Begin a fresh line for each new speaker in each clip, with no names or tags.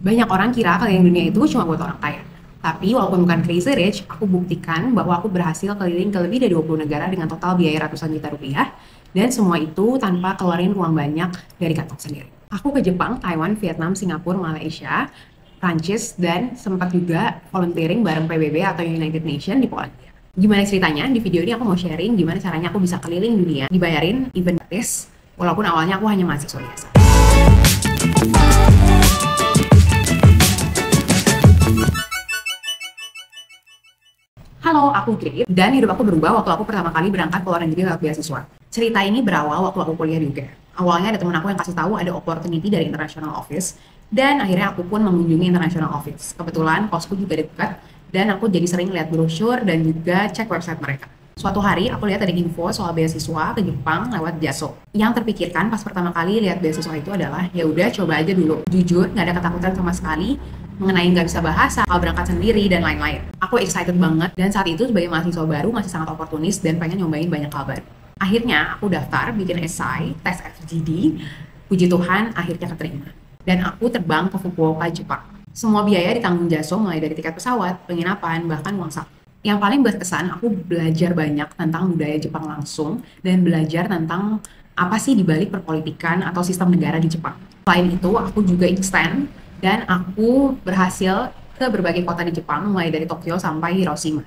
Banyak orang kira keliling dunia itu cuma buat orang kaya. Tapi walaupun bukan crazy rich, aku buktikan bahwa aku berhasil keliling ke lebih dari 20 negara dengan total biaya ratusan juta rupiah. Dan semua itu tanpa keluarin uang banyak dari kantong sendiri. Aku ke Jepang, Taiwan, Vietnam, Singapura, Malaysia, Prancis, dan sempat juga volunteering bareng PBB atau United Nations di Polandia. Gimana ceritanya? Di video ini aku mau sharing gimana caranya aku bisa keliling dunia, dibayarin event gratis, walaupun awalnya aku hanya mahasiswa biasa. Halo, aku Grace, dan hidup aku berubah waktu aku pertama kali berangkat ke luar negeri lewat beasiswa. Cerita ini berawal waktu aku kuliah di UGM. Awalnya ada temen aku yang kasih tahu ada opportunity dari International Office, dan akhirnya aku pun mengunjungi International Office. Kebetulan kosku juga dekat, dan aku jadi sering lihat brosur dan juga cek website mereka. Suatu hari aku lihat ada info soal beasiswa ke Jepang lewat JASO. Yang terpikirkan pas pertama kali lihat beasiswa itu adalah ya udah coba aja dulu. Jujur nggak ada ketakutan sama sekali mengenai nggak bisa bahasa, kalau berangkat sendiri dan lain-lain. Aku excited banget dan saat itu sebagai mahasiswa baru masih sangat oportunis dan pengen nyobain banyak hal baru. Akhirnya aku daftar bikin esai, tes FGD. Puji Tuhan akhirnya keterima. Dan aku terbang ke Fukuoka, Jepang. Semua biaya ditanggung JASO mulai dari tiket pesawat, penginapan, bahkan uang saku. Yang paling berkesan, aku belajar banyak tentang budaya Jepang langsung dan belajar tentang apa sih dibalik perpolitikan atau sistem negara di Jepang. Selain itu, aku juga extend dan aku berhasil ke berbagai kota di Jepang, mulai dari Tokyo sampai Hiroshima.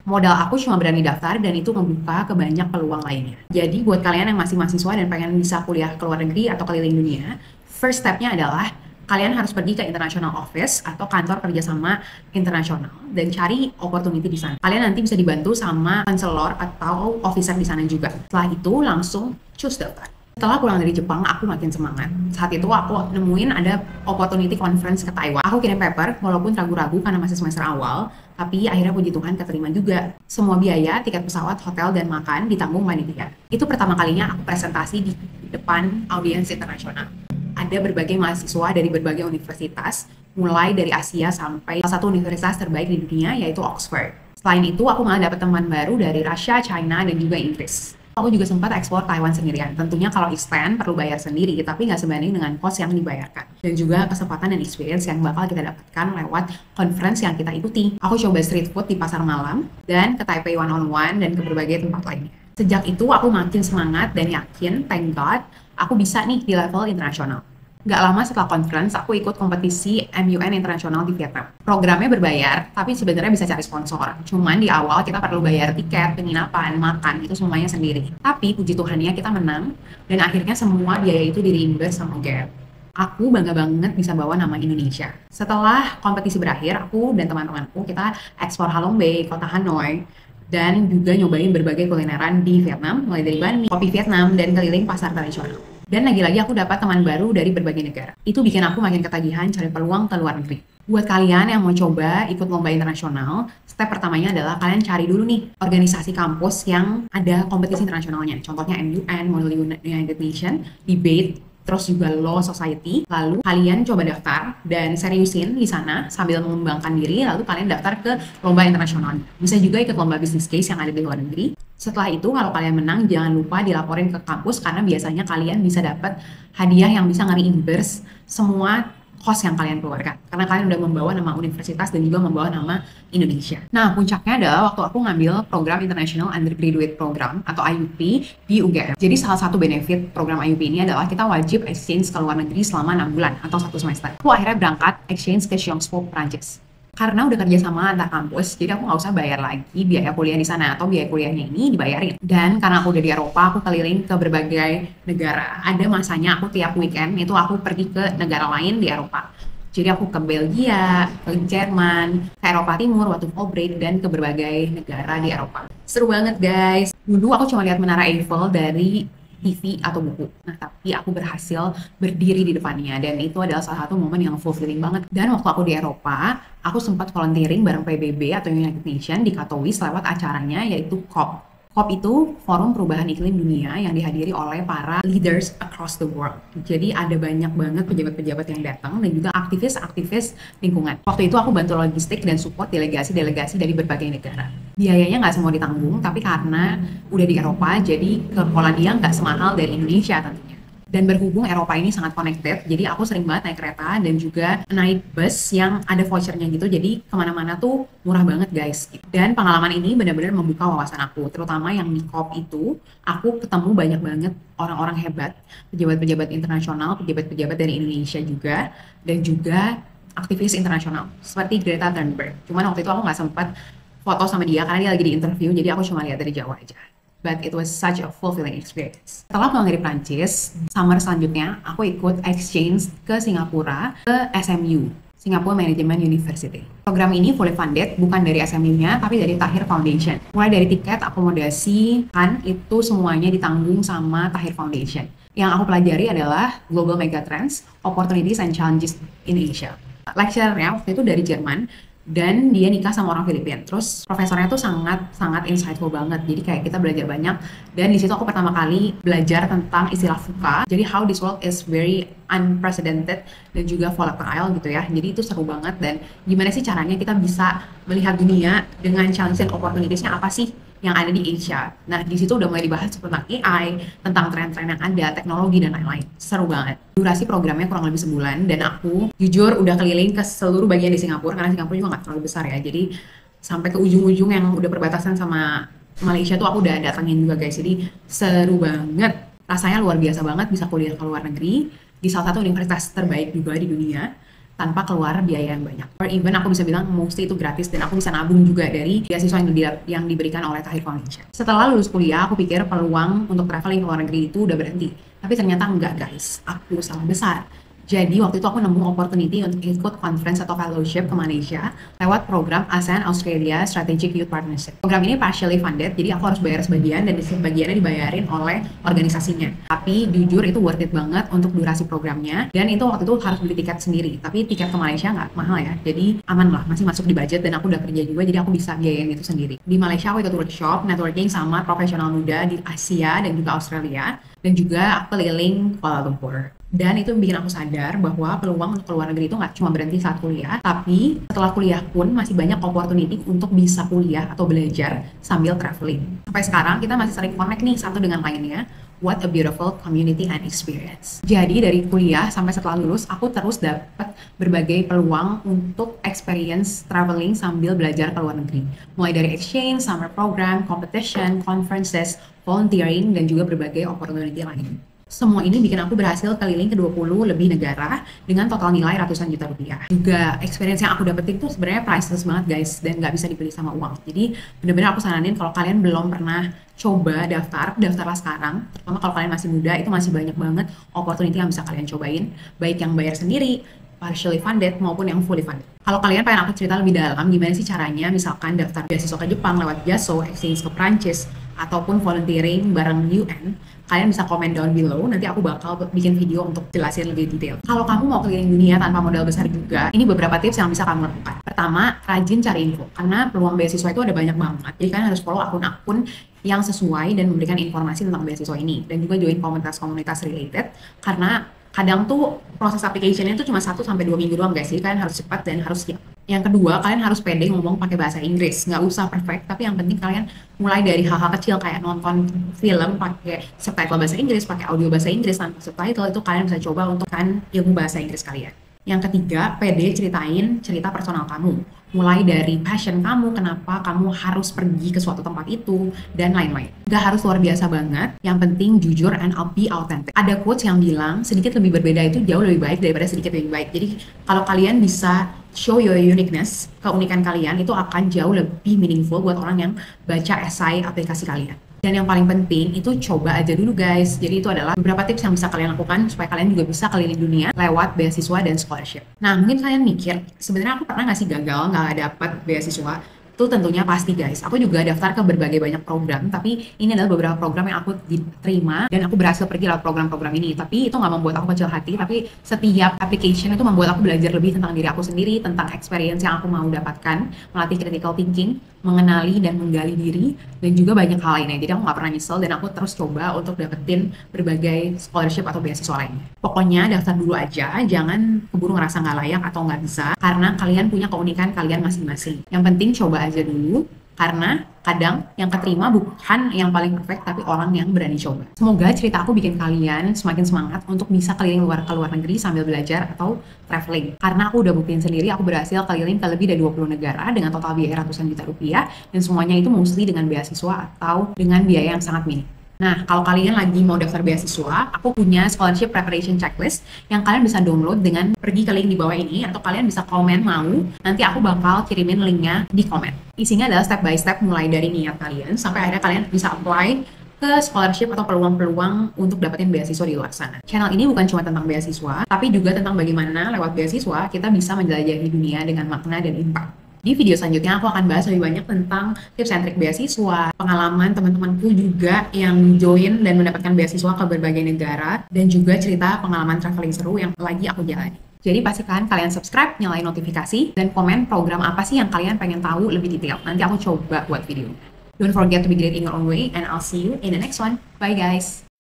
Modal aku cuma berani daftar dan itu membuka ke banyak peluang lainnya. Jadi buat kalian yang masih mahasiswa dan pengen bisa kuliah ke luar negeri atau keliling dunia, first step-nya adalah kalian harus pergi ke International Office atau kantor kerjasama internasional dan cari opportunity di sana. Kalian nanti bisa dibantu sama konselor atau officer di sana juga. Setelah itu langsung choose daftar. Setelah pulang dari Jepang, aku makin semangat. Saat itu aku nemuin ada opportunity conference ke Taiwan. Aku kirim paper, walaupun ragu-ragu karena masih semester awal, tapi akhirnya puji Tuhan keterima juga. Semua biaya, tiket pesawat, hotel, dan makan ditanggung panitia. Itu pertama kalinya aku presentasi di depan audiens internasional. Ada berbagai mahasiswa dari berbagai universitas, mulai dari Asia sampai salah satu universitas terbaik di dunia, yaitu Oxford. Selain itu, aku malah dapat teman baru dari Rusia, China, dan juga Inggris. Aku juga sempat eksplor Taiwan sendirian. Tentunya kalau extend perlu bayar sendiri, tapi nggak sebanding dengan cost yang dibayarkan. Dan juga kesempatan dan experience yang bakal kita dapatkan lewat conference yang kita ikuti. Aku coba street food di pasar malam, dan ke Taipei 101, dan ke berbagai tempat lainnya. Sejak itu aku makin semangat dan yakin, thank God, aku bisa nih di level internasional. Gak lama setelah conference, aku ikut kompetisi MUN Internasional di Vietnam. Programnya berbayar, tapi sebenarnya bisa cari sponsor. Cuman di awal kita perlu bayar tiket, penginapan, makan, itu semuanya sendiri. Tapi puji Tuhannya kita menang, dan akhirnya semua biaya itu di-reimburse sama UGM. Aku bangga banget bisa bawa nama Indonesia. Setelah kompetisi berakhir, aku dan teman-temanku kita eksplor Halong Bay, kota Hanoi, dan juga nyobain berbagai kulineran di Vietnam, mulai dari banh mi, kopi Vietnam, dan keliling pasar tradisional. Dan lagi-lagi aku dapat teman baru dari berbagai negara. Itu bikin aku makin ketagihan cari peluang ke luar negeri. Buat kalian yang mau coba ikut lomba internasional, step pertamanya adalah kalian cari dulu nih organisasi kampus yang ada kompetisi internasionalnya. Contohnya MUN, Model United Nations, Debate, terus juga Law Society. Lalu kalian coba daftar dan seriusin di sana sambil mengembangkan diri, lalu kalian daftar ke lomba internasional. Bisa juga ikut lomba business case yang ada di luar negeri. Setelah itu, kalau kalian menang, jangan lupa dilaporin ke kampus karena biasanya kalian bisa dapat hadiah yang bisa nge-reimburse semua cost yang kalian keluarkan. Karena kalian udah membawa nama universitas dan juga membawa nama Indonesia. Nah, puncaknya adalah waktu aku ngambil program International Undergraduate Program atau IUP di UGM. Jadi salah satu benefit program IUP ini adalah kita wajib exchange ke luar negeri selama 6 bulan atau 1 semester. Aku akhirnya berangkat exchange ke Gyeonggi, Prancis. Karena udah kerja sama antar kampus, jadi aku nggak usah bayar lagi biaya kuliah di sana atau biaya kuliahnya ini dibayarin. Dan karena aku udah di Eropa, aku keliling ke berbagai negara. Ada masanya aku tiap weekend itu aku pergi ke negara lain di Eropa. Jadi aku ke Belgia, ke Jerman, ke Eropa Timur waktu fall break, dan ke berbagai negara di Eropa. Seru banget guys. Dulu aku cuma lihat Menara Eiffel dari TV atau buku. Nah, tapi aku berhasil berdiri di depannya dan itu adalah salah satu momen yang fulfilling banget. Dan waktu aku di Eropa, aku sempat volunteering bareng PBB atau United Nations di Katowice lewat acaranya yaitu COP. COP itu Forum Perubahan Iklim Dunia yang dihadiri oleh para leaders across the world. Jadi ada banyak banget pejabat-pejabat yang datang dan juga aktivis-aktivis lingkungan. Waktu itu aku bantu logistik dan support delegasi-delegasi dari berbagai negara. Biayanya nggak semua ditanggung, tapi karena udah di Eropa, jadi ke Polandia nggak semahal dari Indonesia tentunya. Dan berhubung Eropa ini sangat connected, jadi aku sering banget naik kereta dan juga naik bus yang ada vouchernya gitu. Jadi kemana-mana tuh murah banget guys. Dan pengalaman ini benar-benar membuka wawasan aku, terutama yang di COP itu. Aku ketemu banyak banget orang-orang hebat, pejabat-pejabat internasional, pejabat-pejabat dari Indonesia juga, dan juga aktivis internasional seperti Greta Thunberg. Cuman waktu itu aku nggak sempat foto sama dia karena dia lagi di interview, jadi aku cuma lihat dari jauh aja. But it was such a fulfilling experience. Setelah pulang dari Prancis, summer selanjutnya aku ikut exchange ke Singapura, ke SMU, Singapore Management University. Program ini fully funded, bukan dari SMU-nya, tapi dari Tahir Foundation. Mulai dari tiket, akomodasi, kan itu semuanya ditanggung sama Tahir Foundation. Yang aku pelajari adalah Global Megatrends, Opportunities and Challenges in Asia. Lecturer-nya waktu itu dari Jerman, dan dia nikah sama orang Filipina. Terus profesornya tuh sangat insightful banget. Jadi kayak kita belajar banyak. Dan di situ aku pertama kali belajar tentang istilah VUCA. Jadi how this world is very unprecedented dan juga volatile gitu ya. Jadi itu seru banget. Dan gimana sih caranya kita bisa melihat dunia dengan challenge dan opportunities-nya apa sih yang ada di Asia. Nah, di situ udah mulai dibahas tentang AI, tentang tren-tren yang ada, teknologi, dan lain-lain. Seru banget. Durasi programnya kurang lebih sebulan, dan aku jujur udah keliling ke seluruh bagian di Singapura, karena Singapura juga nggak terlalu besar ya. Jadi, sampai ke ujung-ujung yang udah perbatasan sama Malaysia tuh aku udah datangin juga guys. Jadi, seru banget. Rasanya luar biasa banget bisa kuliah ke luar negeri, di salah satu universitas terbaik juga di dunia, tanpa keluar biaya yang banyak. Or even aku bisa bilang mostly itu gratis dan aku bisa nabung juga dari beasiswa yang diberikan oleh Tahir Foundation. Setelah lulus kuliah, aku pikir peluang untuk traveling ke luar negeri itu udah berhenti. Tapi ternyata enggak guys, aku salah besar. Jadi waktu itu aku nemu opportunity untuk ikut conference atau fellowship ke Malaysia lewat program ASEAN Australia Strategic Youth Partnership. Program ini partially funded, jadi aku harus bayar sebagian dan sebagiannya dibayarin oleh organisasinya. Tapi jujur itu worth it banget untuk durasi programnya, dan itu waktu itu harus beli tiket sendiri. Tapi tiket ke Malaysia nggak mahal ya, jadi aman lah, masih masuk di budget dan aku udah kerja juga, jadi aku bisa biayain itu sendiri. Di Malaysia aku ikut workshop, networking sama profesional muda di Asia dan juga Australia, dan juga keliling Kuala Lumpur. Dan itu bikin aku sadar bahwa peluang untuk keluar negeri itu nggak cuma berhenti saat kuliah, tapi setelah kuliah pun masih banyak opportunity untuk bisa kuliah atau belajar sambil traveling. Sampai sekarang kita masih sering connect nih satu dengan lainnya. What a beautiful community and experience. Jadi dari kuliah sampai setelah lulus, aku terus dapat berbagai peluang untuk experience traveling sambil belajar ke luar negeri. Mulai dari exchange, summer program, competition, conferences, volunteering, dan juga berbagai opportunity lain. Semua ini bikin aku berhasil keliling ke 20 lebih negara dengan total nilai ratusan juta rupiah. Juga experience yang aku dapetin tuh sebenarnya priceless banget guys, dan nggak bisa dibeli sama uang. Jadi bener-bener aku saranin kalau kalian belum pernah coba daftarlah sekarang. Terutama kalau kalian masih muda, itu masih banyak banget opportunity yang bisa kalian cobain. Baik yang bayar sendiri, partially funded, maupun yang fully funded. Kalau kalian pengen aku cerita lebih dalam gimana sih caranya misalkan daftar beasiswa ke Jepang lewat JASO, exchange ke Prancis, ataupun volunteering bareng UN, kalian bisa komen down below, nanti aku bakal bikin video untuk jelasin lebih detail. Kalau kamu mau keliling dunia tanpa modal besar juga, ini beberapa tips yang bisa kamu lakukan. Pertama, rajin cari info, karena peluang beasiswa itu ada banyak banget. Jadi kalian harus follow akun-akun yang sesuai dan memberikan informasi tentang beasiswa ini. Dan juga join komunitas-komunitas related, karena kadang tuh proses application-nya itu cuma 1-2 minggu doang guys, jadi kalian harus cepat dan harus siap. Yang kedua, kalian harus pede ngomong pakai bahasa Inggris. Nggak usah perfect, tapi yang penting kalian mulai dari hal-hal kecil kayak nonton film pakai subtitle bahasa Inggris, pakai audio bahasa Inggris tanpa subtitle, itu kalian bisa coba untuk kan ilmu bahasa Inggris kalian. Yang ketiga, pede ceritain cerita personal kamu. Mulai dari passion kamu, kenapa kamu harus pergi ke suatu tempat itu, dan lain-lain. Gak harus luar biasa banget, yang penting jujur and be authentic. Ada quotes yang bilang, sedikit lebih berbeda itu jauh lebih baik daripada sedikit lebih baik. Jadi, kalau kalian bisa show your uniqueness, keunikan kalian, itu akan jauh lebih meaningful buat orang yang baca esai aplikasi kalian. Dan yang paling penting itu coba aja dulu guys. Jadi itu adalah beberapa tips yang bisa kalian lakukan supaya kalian juga bisa keliling dunia lewat beasiswa dan scholarship. Nah mungkin kalian mikir, sebenarnya aku pernah nggak sih gagal nggak dapat beasiswa? Itu tentunya pasti guys. Aku juga daftar ke berbagai banyak program, tapi ini adalah beberapa program yang aku diterima dan aku berhasil pergi lewat program-program ini. Tapi itu nggak membuat aku kecil hati, tapi setiap application itu membuat aku belajar lebih tentang diri aku sendiri, tentang experience yang aku mau dapatkan, melatih critical thinking, mengenali dan menggali diri, dan juga banyak hal lainnya. Jadi aku nggak pernah nyesel dan aku terus coba untuk dapetin berbagai scholarship atau beasiswa lainnya. Pokoknya daftar dulu aja, jangan keburu ngerasa nggak layak atau nggak bisa, karena kalian punya keunikan kalian masing-masing. Yang penting coba aja dulu, Karena kadang yang keterima bukan yang paling perfect, tapi orang yang berani coba. Semoga cerita aku bikin kalian semakin semangat untuk bisa keliling ke luar negeri sambil belajar atau traveling. Karena aku udah buktiin sendiri, aku berhasil keliling ke lebih dari 20 negara dengan total biaya ratusan juta rupiah, dan semuanya itu mostly dengan beasiswa atau dengan biaya yang sangat minim. Nah, kalau kalian lagi mau daftar beasiswa, aku punya scholarship preparation checklist yang kalian bisa download dengan pergi ke link di bawah ini, atau kalian bisa komen mau, nanti aku bakal kirimin linknya di komen. Isinya adalah step by step mulai dari niat kalian, sampai akhirnya kalian bisa apply ke scholarship atau peluang-peluang untuk dapetin beasiswa di luar sana. Channel ini bukan cuma tentang beasiswa, tapi juga tentang bagaimana lewat beasiswa kita bisa menjelajahi dunia dengan makna dan impact. Di video selanjutnya aku akan bahas lebih banyak tentang tips and trik beasiswa, pengalaman teman-temanku juga yang join dan mendapatkan beasiswa ke berbagai negara, dan juga cerita pengalaman traveling seru yang lagi aku jalani. Jadi pastikan kalian subscribe, nyalain notifikasi, dan komen program apa sih yang kalian pengen tahu lebih detail. Nanti aku coba buat video. Don't forget to be great in your own way, and I'll see you in the next one. Bye guys!